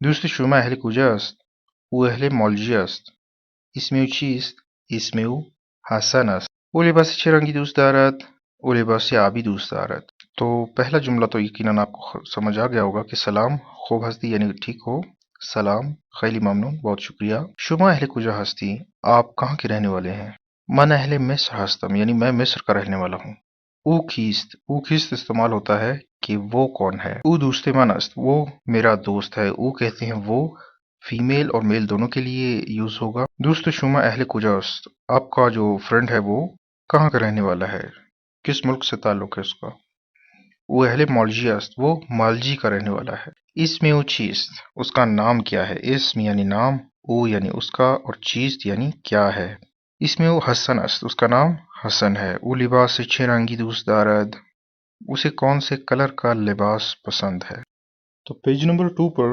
دوست شما اهل کجا است؟ او اهل مالجی است. اسم او چیست؟ اسم او حسن است. او لباس چه رنگی دوست دارد؟ او لباس آبی دوست دارد. تو پہلا جملہ تو یقیناً آپ کو سمجھ آ گیا ہوگا کہ سلام خوب ہستی یعنی ٹھیک ہو، سلام خیلی ممنون بہت شکریہ، شما اہل کجا ہستی آپ کہاں کے رہنے والے ہیں، من اہل مصر ہستم یعنی میں مصر کا رہنے والا ہوں، او کیست، او کیست استعمال ہوتا ہے کہ وہ کون ہے، او دوست من است وہ میرا دوست ہے، او کہتے ہیں وہ، فیمیل اور میل دونوں کے لیے یوز ہوگا۔ دوست شما اہل کجا است آپ کا جو فرینڈ ہے وہ کہاں کا رہنے والا ہے، کس ملک سے تعلق ہے اس کا، وہ اہل مالجی است وہ مالجی کا رہنے والا ہے۔ اسم او چیست اس کا نام کیا ہے، اسم یعنی نام، او یعنی اس کا، اور چیست یعنی کیا ہے۔ اسم او حسن است اس کا نام حسن ہے۔ او لباس چه رنگی دوست دارد اسے کون سے کلر کا لباس پسند ہے۔ تو پیج نمبر 2 پر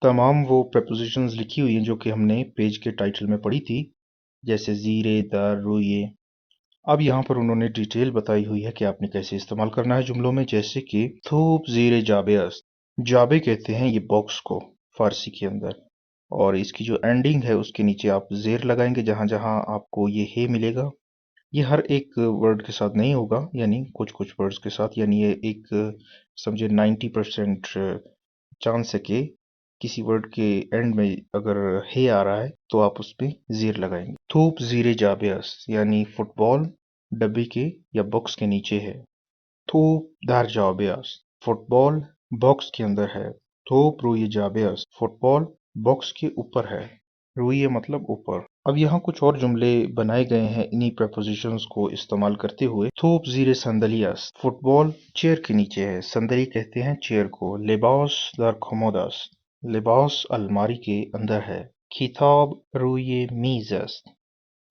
تمام وہ پریپوزیشنز لکھی ہوئی ہیں جو کہ ہم نے پیج کے ٹائٹل میں پڑھی تھی، جیسے زیرے، در، رویے۔ اب یہاں پر انہوں نے ڈیٹیل بتائی ہوئی ہے کہ آپ نے کیسے استعمال کرنا ہے جملوں میں، جیسے کہ تھوپ زیر جابے است، جابے کہتے ہیں یہ باکس کو فارسی کے اندر، اور اس کی جو اینڈنگ ہے اس کے نیچے آپ زیر لگائیں گے جہاں جہاں آپ کو یہ ہے ملے گا۔ یہ ہر ایک ورڈ کے ساتھ نہیں ہوگا، یعنی کچھ کچھ ورڈز کے ساتھ، یعنی یہ ایک سمجھے 90% چانس ہے کہ کسی ورڈ کے اینڈ میں اگر ہے آ رہا ہے تو آپ اس پہ زیر لگائیں گے۔ تھوپ زیر جابے است یعنی فٹ بال ڈبے کے یا باکس کے نیچے ہے۔ تھوپ در جابے است فٹ بال باکس کے اندر ہے۔ تھوپ روی جابے است فٹ بال باکس کے اوپر ہے۔ رویے مطلب اوپر۔ اب یہاں کچھ اور جملے بنائے گئے ہیں انہی پریپوزیشنز کو استعمال کرتے ہوئے۔ تھوپ زیر صندلی است فٹ بال چیئر کے نیچے ہے، صندلی کہتے ہیں چیئر کو۔ لباس در کمود است لباس الماری کے اندر ہے۔ کتاب روی میز است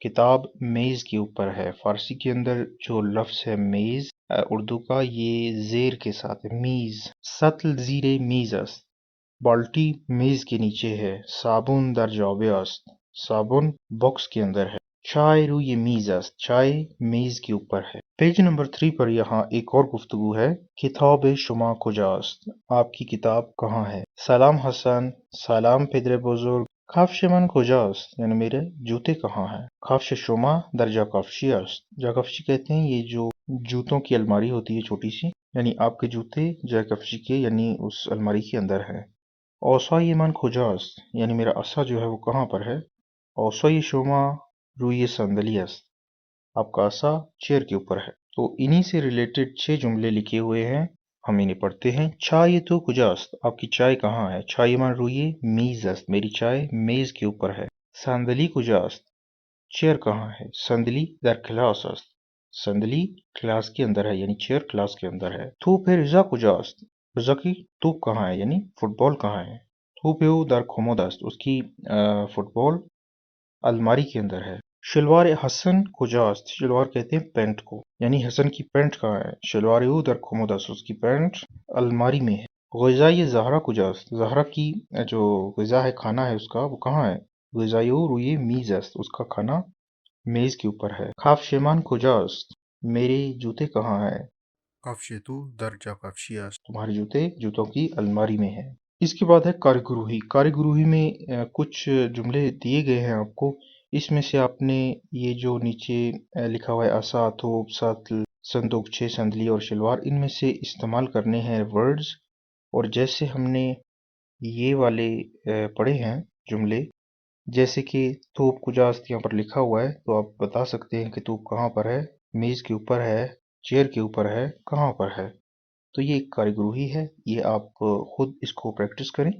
کتاب میز کے اوپر ہے۔ فارسی کے اندر جو لفظ ہے میز، اردو کا یہ زیر کے ساتھ ہے، میز۔ سطل زیر میز است بالٹی میز کے نیچے ہے۔ صابن در جابے است صابن باکس کے اندر ہے۔ چائے روی میز است چائے میز کے اوپر ہے۔ پیج نمبر 3 پر یہاں ایک اور گفتگو ہے۔ کتاب شما کجا است آپ کی کتاب کہاں ہے۔ سلام حسن، سلام پدر بزرگ، کفش من کجا است یعنی میرے جوتے کہاں ہیں۔ کفش شما در جاکفشی است جاکفشی کہتے ہیں یہ جو جوتوں کی الماری ہوتی ہے چھوٹی سی، یعنی آپ کے جوتے جاکفشی کے یعنی اس الماری کے اندر ہے۔ اوسای من کجا است یعنی میرا عصا جو ہے وہ کہاں پر ہے۔ اوسای شما روی صندلی است آپ کا عصا چیئر کے اوپر ہے۔ تو انہی سے ریلیٹڈ 6 جملے لکھے ہوئے ہیں، ہم انہیں پڑھتے ہیں۔ چائے تو کجا است آپ کی چائے کہاں ہے۔ چائے من روی میز است میری چائے میز کے اوپر ہے۔ صندلی کجا است چیئر کہاں ہے۔ صندلی در کلاس است صندلی کلاس کے اندر ہے یعنی چیئر کلاس کے اندر ہے۔ تو پھر رضا کجا است رضا کی توپ کہاں ہے یعنی فٹ بال کہاں ہے۔ تو پیو در کمود است اس کی فٹ بال الماری کے اندر ہے۔ شلوار حسن کجا است شلوار کہتے ہیں پینٹ کو، یعنی حسن کی پینٹ کہاں ہے۔ شلوار او در کمود است اس کی پینٹ الماری میں ہے۔ غذائے زہرا کجا است زہرا کی جو غذا ہے کھانا ہے اس کا وہ کہاں ہے۔ غذائے او روی میز است اس کا کھانا میز کے اوپر ہے۔ کفش من کجا است میرے جوتے کہاں ہے۔ کفش تو در جاکفشی است تمہارے جوتے جوتوں کی الماری میں ہے۔ اس کے بعد ہے کارگروہی۔ کارگروہی میں کچھ جملے دیے گئے ہیں آپ کو، اس میں سے آپ نے یہ جو نیچے لکھا ہوا ہے آسا، تھوپ، ساتل، صندوق، چھ سندلی اور شلوار، ان میں سے استعمال کرنے ہیں ورڈز۔ اور جیسے ہم نے یہ والے پڑھے ہیں جملے، جیسے کہ تھوپ کجاست یہاں پر لکھا ہوا ہے، تو آپ بتا سکتے ہیں کہ تھوپ کہاں پر ہے، میز کے اوپر ہے، چیئر کے اوپر ہے، کہاں پر ہے۔ تو یہ ایک کارگروہی ہے، یہ آپ خود اس کو پریکٹس کریں۔